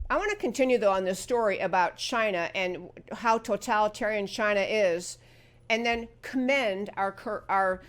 I want to continue, though, on this story about China and how totalitarian China is, and then commend our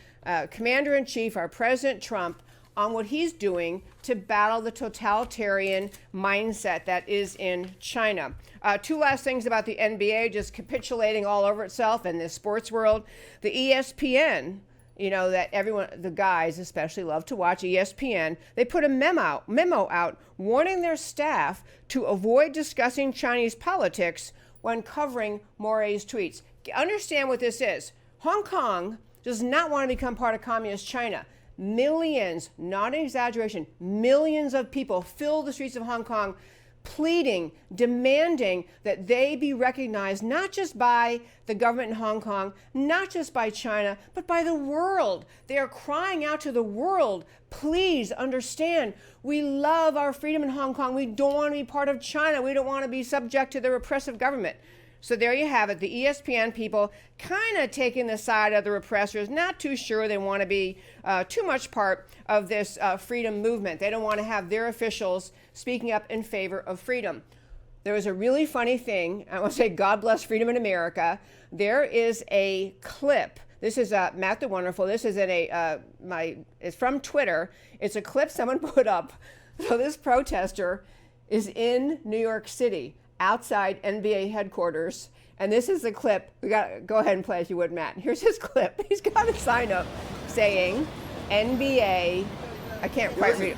commander-in-chief, our President Trump, on what he's doing to battle the totalitarian mindset that is in China. Two last things about the NBA, just capitulating all over itself in this sports world. The ESPN, that everyone, the guys especially, love to watch ESPN. They put a memo out warning their staff to avoid discussing Chinese politics when covering Morey's tweets. Understand what this is. Hong Kong does not want to become part of communist China. Millions, not an exaggeration, millions of people fill the streets of Hong Kong pleading, demanding that they be recognized not just by the government in Hong Kong, not just by China, but by the world. They are crying out to the world, please understand, we love our freedom in Hong Kong. We don't want to be part of China. We don't want to be subject to the repressive government. So there you have it, the ESPN people kind of taking the side of the repressors, not too sure they want to be too much part of this freedom movement. They don't want to have their officials speaking up in favor of freedom. There was a really funny thing. I want to say God bless freedom in America. There is a clip. This is Matt the Wonderful. This is it's from Twitter. It's a clip someone put up. So this protester is in New York City, outside NBA headquarters, and this is the clip. We got go ahead and play if you would, Matt. Here's his clip. He's got a sign up saying NBA. I can't quite read it.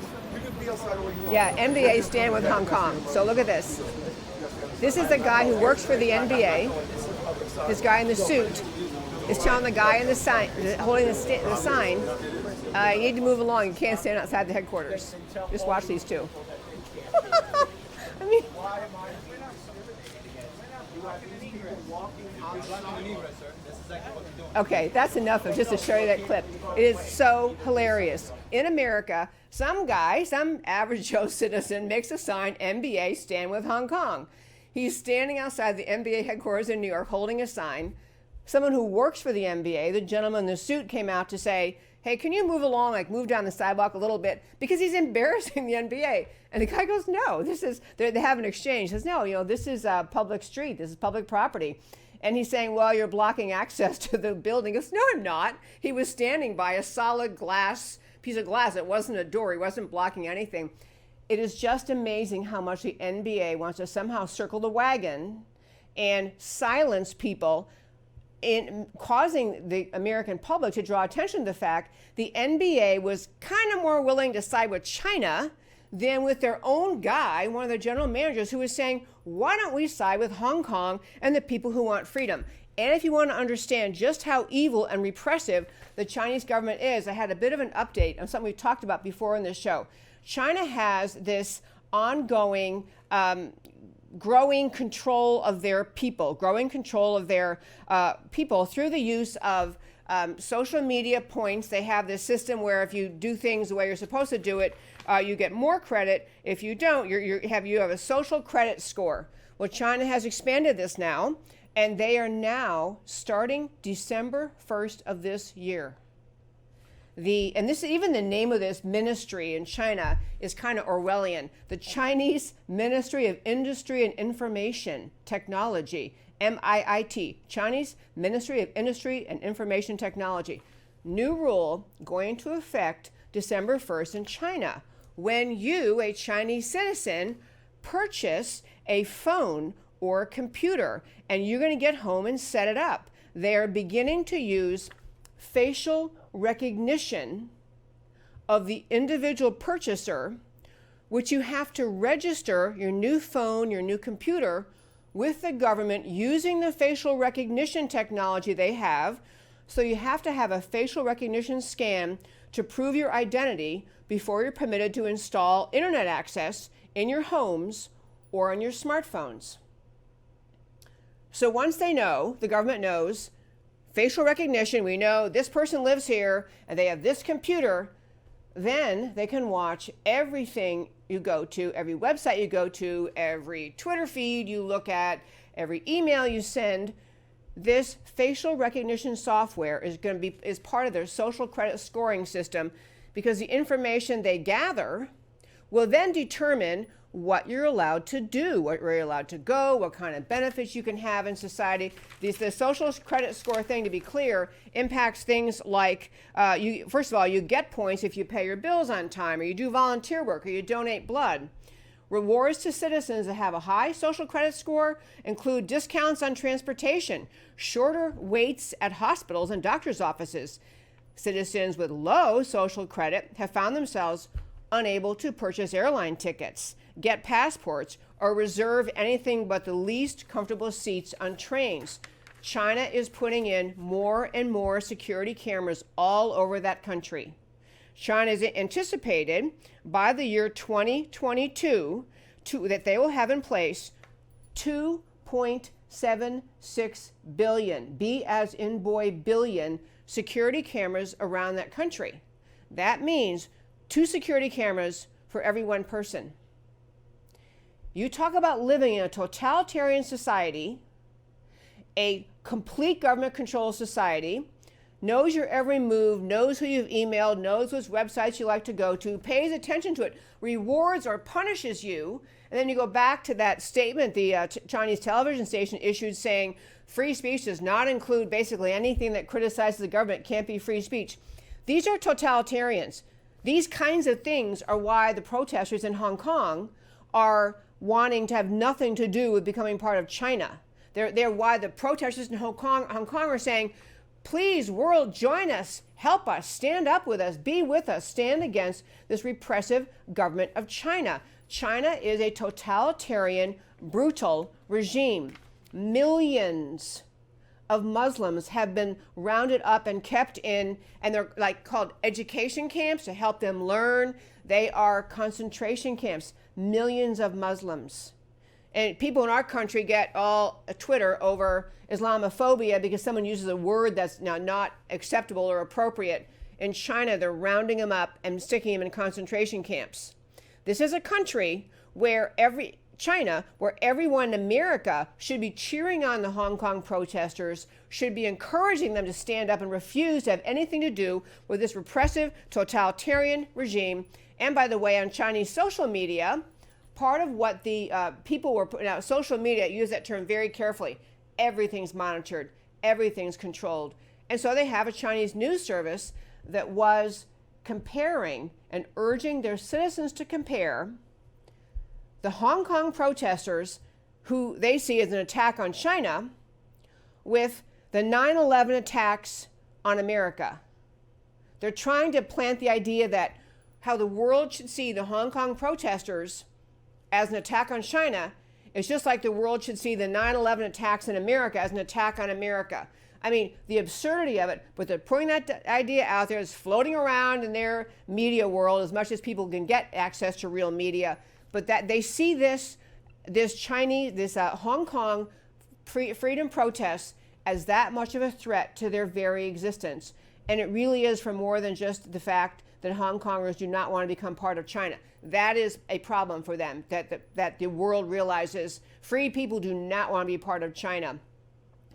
Yeah, NBA stand with Hong Kong. So look at this. This is the guy who works for the NBA. This guy in the suit is telling the guy in the sign, holding the sign, you need to move along. You can't stand outside the headquarters. Just watch these two. I mean, okay, that's enough of just to show you that clip. It is so hilarious. In America, some guy, some average Joe citizen, makes a sign, NBA stand with Hong Kong. He's standing outside the NBA headquarters in New York holding a sign. Someone who works for the NBA, the gentleman in the suit, came out to say, hey, can you move along, like move down the sidewalk a little bit, because he's embarrassing the NBA. And the guy goes, no, they have an exchange. He says, no, this is a public street. This is public property. And he's saying, well, you're blocking access to the building. He goes, no, I'm not. He was standing by a solid piece of glass. It wasn't a door. He wasn't blocking anything. It is just amazing how much the NBA wants to somehow circle the wagon and silence people, in causing the American public to draw attention to the fact the NBA was kind of more willing to side with China than with their own guy, one of their general managers, who was saying, why don't we side with Hong Kong and the people who want freedom? And if you want to understand just how evil and repressive the Chinese government is, I had a bit of an update on something we've talked about before in this show. China has this ongoing growing control of their people, through the use of social media points. They have this system where if you do things the way you're supposed to do it, you get more credit. If you don't, you have a social credit score. Well, China has expanded this now, and they are now starting December 1st of this year. And this, even the name of this ministry in China is kind of Orwellian. The Chinese Ministry of Industry and Information Technology, MIIT, Chinese Ministry of Industry and Information Technology. New rule going into effect December 1st in China. When you, a Chinese citizen, purchase a phone or a computer and you're going to get home and set it up, they are beginning to use facial recognition of the individual purchaser, which you have to register your new phone, your new computer, with the government using the facial recognition technology they have. So you have to have a facial recognition scan to prove your identity before you're permitted to install internet access in your homes or on your smartphones. So once they know, the government knows, facial recognition, we know this person lives here and they have this computer, then they can watch everything you go to, every website you go to, every Twitter feed you look at, every email you send. This facial recognition software is part of their social credit scoring system, because the information they gather will then determine what you're allowed to do, where you're allowed to go, what kind of benefits you can have in society. The social credit score thing, to be clear, impacts things like, first of all, you get points if you pay your bills on time, or you do volunteer work, or you donate blood. Rewards to citizens that have a high social credit score include discounts on transportation, shorter waits at hospitals and doctor's offices. Citizens with low social credit have found themselves unable to purchase airline tickets, get passports, or reserve anything but the least comfortable seats on trains. China is putting in more and more security cameras all over that country. China is anticipated by the year 2022 that they will have in place 2.76 billion, B as in boy, billion, security cameras around that country. That means 2 security cameras for every 1 person. You talk about living in a totalitarian society, a complete government controlled society, knows your every move, knows who you've emailed, knows which websites you like to go to, pays attention to it, rewards or punishes you. And then you go back to that statement the Chinese television station issued saying free speech does not include basically anything that criticizes the government, can't be free speech. These are totalitarians. These kinds of things are why the protesters in Hong Kong are wanting to have nothing to do with becoming part of China. They're why the protesters in Hong Kong are saying, please, world, join us, help us, stand up with us, be with us, stand against this repressive government of China. China is a totalitarian, brutal regime. Millions of Muslims have been rounded up and kept in, and they're like called education camps to help them learn. They are concentration camps. Millions of Muslims. And people in our country get all Twitter over Islamophobia because someone uses a word that's now not acceptable or appropriate. In China, they're rounding them up and sticking them in concentration camps. This is a country where China, where everyone in America should be cheering on the Hong Kong protesters, should be encouraging them to stand up and refuse to have anything to do with this repressive, totalitarian regime. And by the way, on Chinese social media, part of what the people were putting out, social media, use that term very carefully. Everything's monitored, everything's controlled. And so they have a Chinese news service that was comparing and urging their citizens to compare the Hong Kong protesters, who they see as an attack on China, with the 9/11 attacks on America. They're trying to plant the idea that how the world should see the Hong Kong protesters as an attack on China is just like the world should see the 9/11 attacks in America as an attack on America. I mean, the absurdity of it, but they're putting that idea out there. It's floating around in their media world as much as people can get access to real media. But that they see this Hong Kong freedom protests as that much of a threat to their very existence. And it really is for more than just the fact that Hong Kongers do not want to become part of China. That is a problem for them, that the world realizes free people do not want to be part of China.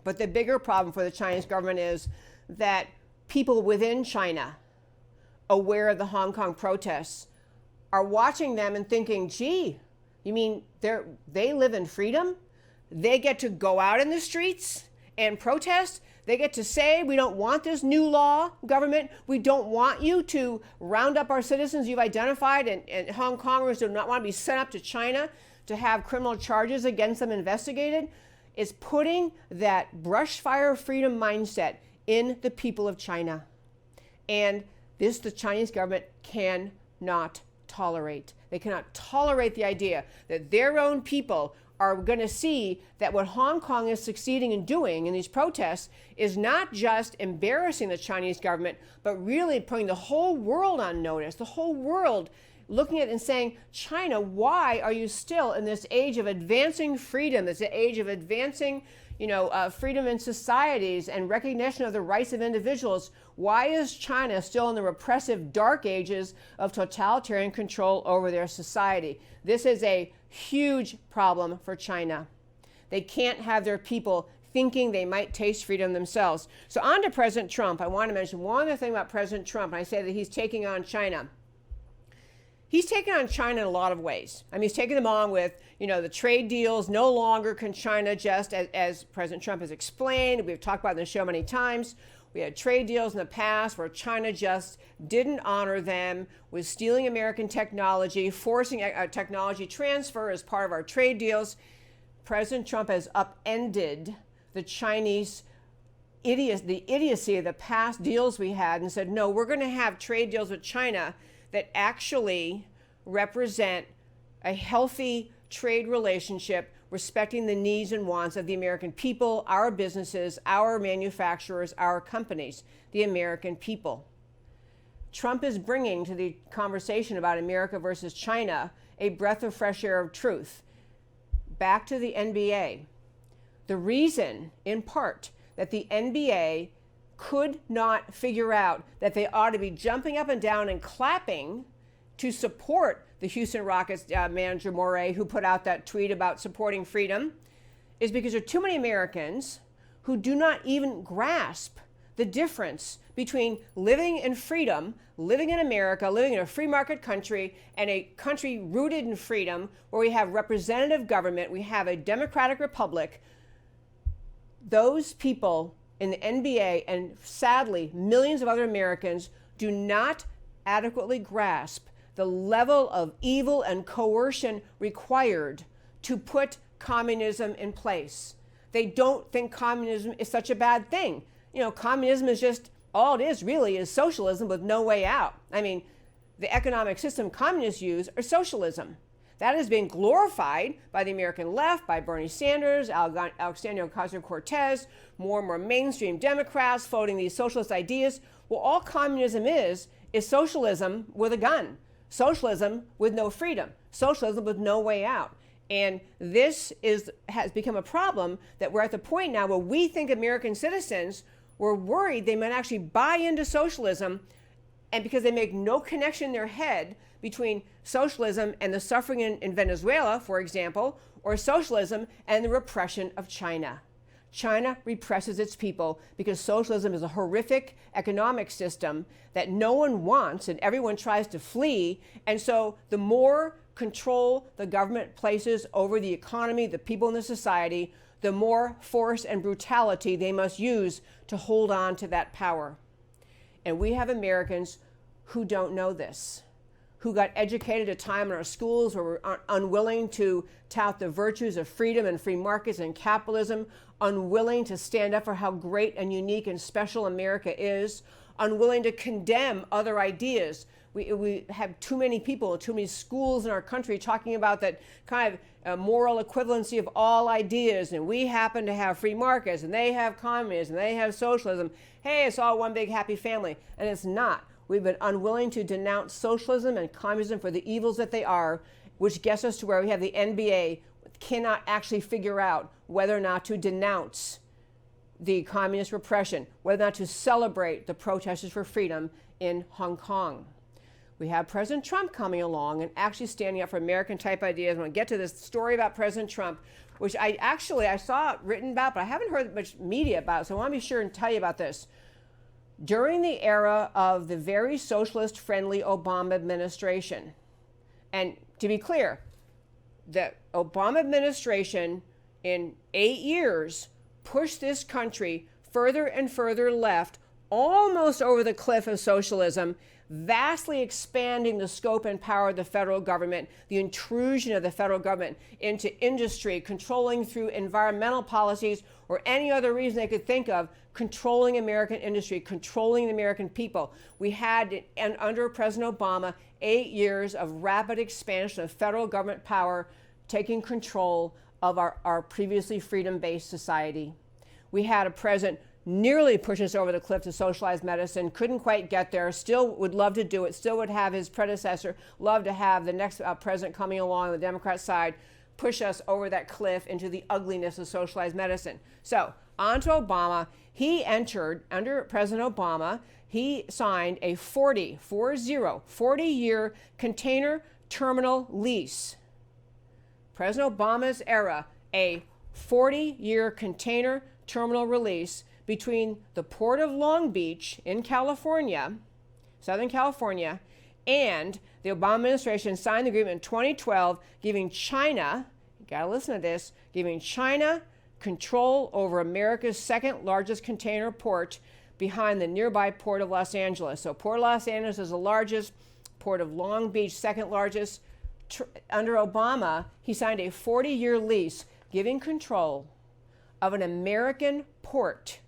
But the bigger problem for the Chinese government is that people within China, aware of the Hong Kong protests, are watching them and thinking, gee, you mean they live in freedom? They get to go out in the streets and protest? They get to say, we don't want this new law, government. We don't want you to round up our citizens you've identified, and Hong Kongers do not want to be sent up to China to have criminal charges against them investigated. Is putting that brush fire freedom mindset in the people of China. And this the Chinese government cannot tolerate. They cannot tolerate the idea that their own people are going to see that what Hong Kong is succeeding in doing in these protests is not just embarrassing the Chinese government, but really putting the whole world on notice, the whole world looking at it and saying, China, why are you still in this age of advancing freedom, this age of advancing freedom in societies and recognition of the rights of individuals? Why is China still in the repressive dark ages of totalitarian control over their society? This is a huge problem for China. They can't have their people thinking they might taste freedom themselves. So on to President Trump. I want to mention one other thing about President Trump, and I say that he's taking on China. he's taken on China in a lot of ways. I mean, he's taken them on with, the trade deals. No longer can China just, as President Trump has explained, we've talked about it in the show many times, we had trade deals in the past where China just didn't honor them, was stealing American technology, forcing a technology transfer as part of our trade deals. President Trump has upended the Chinese the idiocy of the past deals we had and said, no, we're going to have trade deals with China that actually represent a healthy trade relationship, respecting the needs and wants of the American people, our businesses, our manufacturers, our companies, the American people. Trump is bringing to the conversation about America versus China a breath of fresh air of truth. Back to the NBA. The reason, in part, that the NBA could not figure out that they ought to be jumping up and down and clapping to support the Houston Rockets manager Morey, who put out that tweet about supporting freedom, is because there are too many Americans who do not even grasp the difference between living in freedom, living in America, living in a free market country, and a country rooted in freedom where we have representative government, we have a democratic republic. Those people in the NBA, and sadly, millions of other Americans, do not adequately grasp the level of evil and coercion required to put communism in place. They don't think communism is such a bad thing. Communism is just, all it is really is socialism with no way out. I mean, the economic system communists use are socialism. That has been glorified by the American left, by Bernie Sanders, Alexandria Ocasio-Cortez, more and more mainstream Democrats floating these socialist ideas. Well, all communism is socialism with a gun, socialism with no freedom, socialism with no way out. And this has become a problem that we're at the point now where we think American citizens were worried they might actually buy into socialism, and because they make no connection in their head between socialism and the suffering in Venezuela, for example, or socialism and the repression of China. China represses its people because socialism is a horrific economic system that no one wants and everyone tries to flee. And so the more control the government places over the economy, the people in the society, the more force and brutality they must use to hold on to that power. And we have Americans who don't know this, who got educated at a time in our schools where we're unwilling to tout the virtues of freedom and free markets and capitalism, unwilling to stand up for how great and unique and special America is, unwilling to condemn other ideas. We have too many people, too many schools in our country talking about that kind of moral equivalency of all ideas, and we happen to have free markets, and they have communism, and they have socialism. Hey, it's all one big happy family, and it's not. We've been unwilling to denounce socialism and communism for the evils that they are, which gets us to where we have the NBA cannot actually figure out whether or not to denounce the communist repression, whether or not to celebrate the protesters for freedom in Hong Kong. We have President Trump coming along and actually standing up for American-type ideas. I'm going to get to this story about President Trump, which I saw it written about, but I haven't heard much media about it, so I want to be sure and tell you about this. During the era of the very socialist-friendly Obama administration, and to be clear, the Obama administration in 8 years pushed this country further and further left, almost over the cliff of socialism, vastly expanding the scope and power of the federal government, the intrusion of the federal government into industry, controlling through environmental policies or any other reason they could think of, controlling American industry, controlling the American people. We had, and under President Obama, 8 years of rapid expansion of federal government power, taking control of our previously freedom-based society. We had a president nearly push us over the cliff to socialized medicine, couldn't quite get there, still would love to do it, still would have his predecessor, love to have the next president coming along on the Democrat side, push us over that cliff into the ugliness of socialized medicine. So, on to Obama. He entered, under President Obama, he signed a 40-year container terminal lease. President Obama's era, a 40-year container terminal release between the Port of Long Beach in California, Southern California, And the Obama administration signed the agreement in 2012, giving China, you gotta listen to this, giving China control over America's second largest container port behind the nearby Port of Los Angeles. So Port of Los Angeles is the largest, Port of Long Beach, second largest. Under Obama, he signed a 40-year lease giving control of an American port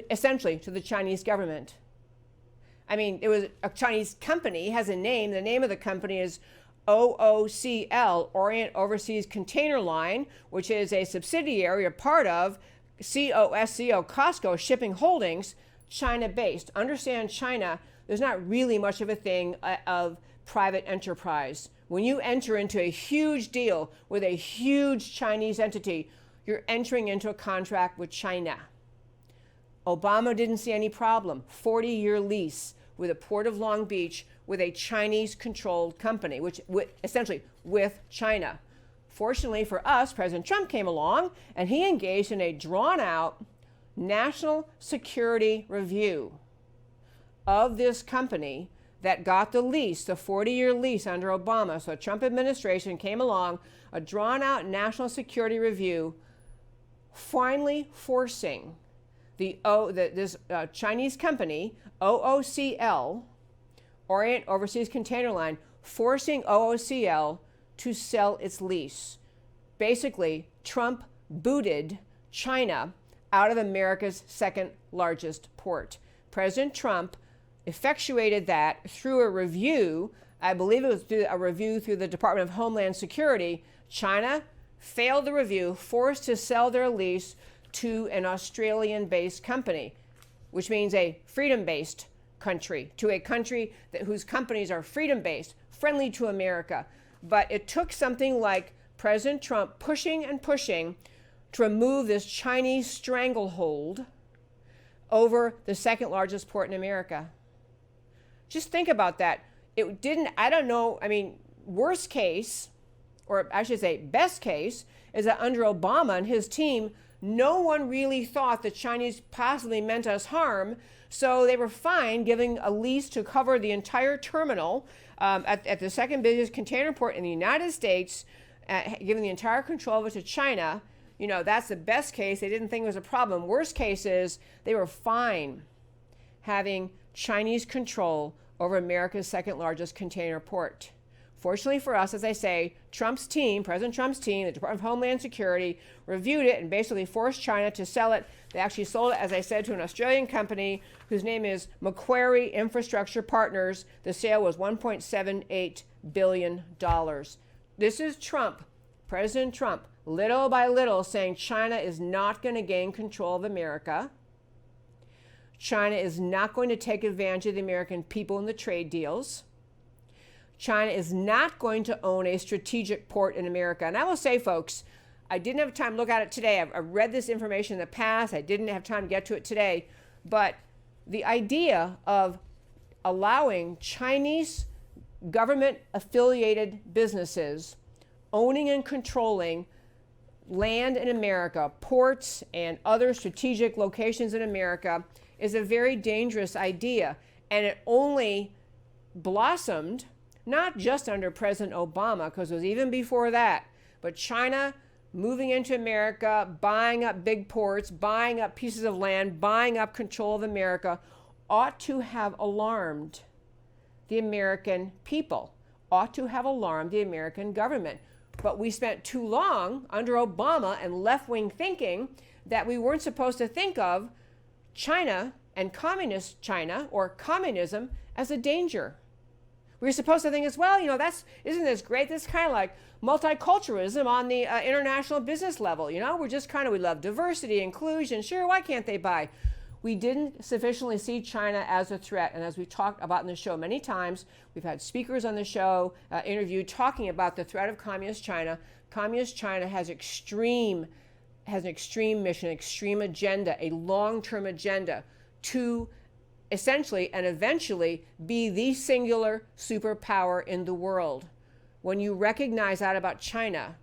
essentially to the Chinese government. I mean, it was a Chinese company, has a name. The name of the company is OOCL, Orient Overseas Container Line, which is a subsidiary or part of COSCO, Costco Shipping Holdings, China-based. Understand China, there's not really much of a thing of private enterprise. When you enter into a huge deal with a huge Chinese entity, you're entering into a contract with China. Obama didn't see any problem. 40-year lease with a Port of Long Beach with a Chinese-controlled company, which essentially with China. Fortunately for us, President Trump came along and he engaged in a drawn-out national security review of this company that got the lease, the 40-year lease under Obama. So the Trump administration came along, a drawn-out national security review, finally forcing this Chinese company, OOCL, Orient Overseas Container Line, forcing OOCL to sell its lease. Basically, Trump booted China out of America's second largest port. President Trump effectuated that through a review. I believe it was through a review through the Department of Homeland Security. China failed the review, forced to sell their lease to an Australian-based company, which means a freedom-based country, to a country whose companies are freedom-based, friendly to America. But it took something like President Trump pushing and pushing to remove this Chinese stranglehold over the second largest port in America. Just think about that. It didn't, I don't know, I mean, worst case, or I should say best case, is that under Obama and his team, no one really thought the Chinese possibly meant us harm, so they were fine giving a lease to cover the entire terminal at the second busiest container port in the United States, giving the entire control of it to China. You know, that's the best case. They didn't think it was a problem. Worst case is they were fine having Chinese control over America's second largest container port. Fortunately for us, as I say, Trump's team, President Trump's team, the Department of Homeland Security, reviewed it and basically forced China to sell it. They actually sold it, as I said, to an Australian company whose name is Macquarie Infrastructure Partners. The sale was $1.78 billion. This is Trump, President Trump, little by little saying China is not going to gain control of America. China is not going to take advantage of the American people in the trade deals. China is not going to own a strategic port in America. And I will say, folks, I didn't have time to look at it today. I've read this information in the past. I didn't have time to get to it today. But the idea of allowing Chinese government-affiliated businesses owning and controlling land in America, ports and other strategic locations in America, is a very dangerous idea. And it only blossomed not just under President Obama, because it was even before that, but China moving into America, buying up big ports, buying up pieces of land, buying up control of America, ought to have alarmed the American people, ought to have alarmed the American government. But we spent too long under Obama and left-wing thinking that we weren't supposed to think of China and communist China or communism as a danger. We were supposed to think as well, you know, isn't this great? This is kind of like multiculturalism on the international business level. You know, we love diversity, inclusion. Sure, why can't they buy? We didn't sufficiently see China as a threat. And as we've talked about in the show many times, we've had speakers on the show interviewed talking about the threat of communist China. Communist China has an extreme mission, extreme agenda, a long-term agenda to essentially and eventually be the singular superpower in the world. When you recognize that about China,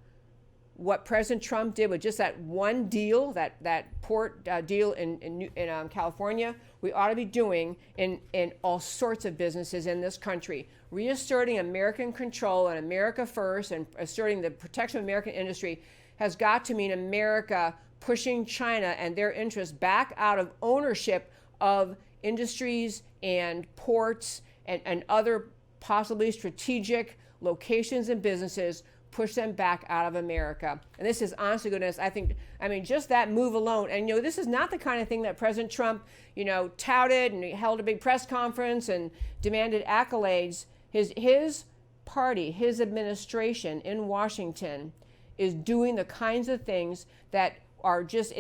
what President Trump did with just that one deal, that port deal in California, we ought to be doing in all sorts of businesses in this country. Reasserting American control and America first and asserting the protection of American industry has got to mean America pushing China and their interests back out of ownership of industries and ports and other possibly strategic locations and businesses, push them back out of America. And this is, honest to goodness, I mean, just that move alone. And, this is not the kind of thing that President Trump, touted and he held a big press conference and demanded accolades. His party, his administration in Washington is doing the kinds of things that are just,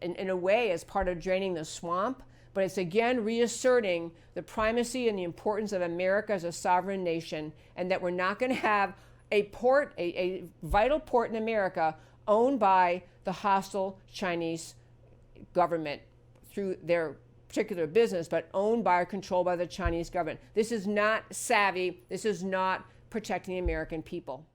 in a way, as part of draining the swamp. But it's again reasserting the primacy and the importance of America as a sovereign nation, and that we're not going to have a port, a vital port in America, owned by the hostile Chinese government through their particular business, but owned by or controlled by the Chinese government. This is not savvy. This is not protecting the American people.